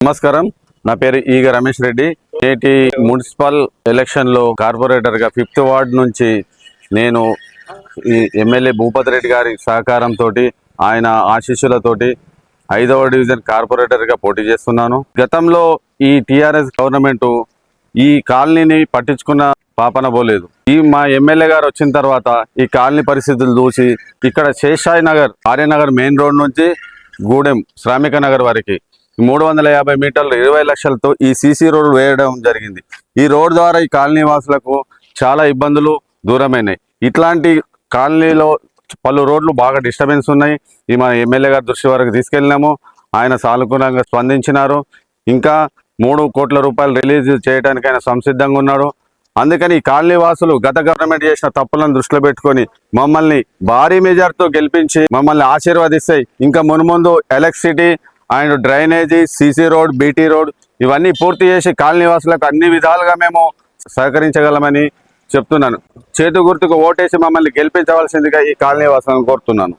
నమస్కారం, నా పేరు ఈగ రమేష్ రెడ్డి. నేటి మున్సిపల్ ఎలక్షన్లో కార్పొరేటర్గా 5th వార్డ్ నుంచి నేను ఈ ఎమ్మెల్యే భూపతి రెడ్డి గారి సహకారంతో, ఆయన ఆశీస్సులతోటి 5వ డివిజన్ కార్పొరేటర్గా పోటీ చేస్తున్నాను. గతంలో ఈ టీఆర్ఎస్ గవర్నమెంట్ ఈ కాలనీని పట్టించుకున్న పాపన పోలేదు. మా ఎమ్మెల్యే గారు వచ్చిన తర్వాత ఈ కాలనీ పరిస్థితులు చూసి ఇక్కడ శేషాయి నగర్, ఆర్యనగర్ మెయిన్ రోడ్ నుంచి గూడెం శ్రామిక నగర్ వరకు 350 మీటర్లు 20 లక్షలతో ఈ సీసీ రోడ్ వేయడం జరిగింది. ఈ రోడ్ ద్వారా ఈ కాలనీ వాసులకు చాలా ఇబ్బందులు దూరమైనాయి. ఇట్లాంటి కాలనీలో పలు రోడ్లు బాగా డిస్టర్బెన్స్ ఉన్నాయి. ఈ మన ఎమ్మెల్యే గారి దృష్టి వరకు తీసుకెళ్ళినాము. ఆయన సానుకూలంగా స్పందించినారు. ఇంకా 3 కోట్ల రూపాయలు రిలీజ్ చేయడానికి ఆయన సంసిద్ధంగా ఉన్నాడు. అందుకని ఈ కాలనీ వాసులు గత గవర్నమెంట్ చేసిన తప్పులను దృష్టిలో పెట్టుకొని మమ్మల్ని భారీ మెజార్టీతో గెలిపించి మమ్మల్ని ఆశీర్వదిస్తే ఇంకా మున్ముందు electricity and drainage, CC road, BT road ఇవన్నీ పూర్తి చేసి కాలనీ వాసులకు అన్ని విధాలుగా మేము సహకరించగలమని చెప్తున్నాను. చేతు గుర్తుకు ఓటేసి మమ్మల్ని గెలిపించవలసిందిగా ఈ కాలనీ వాసులను కోరుతున్నాను.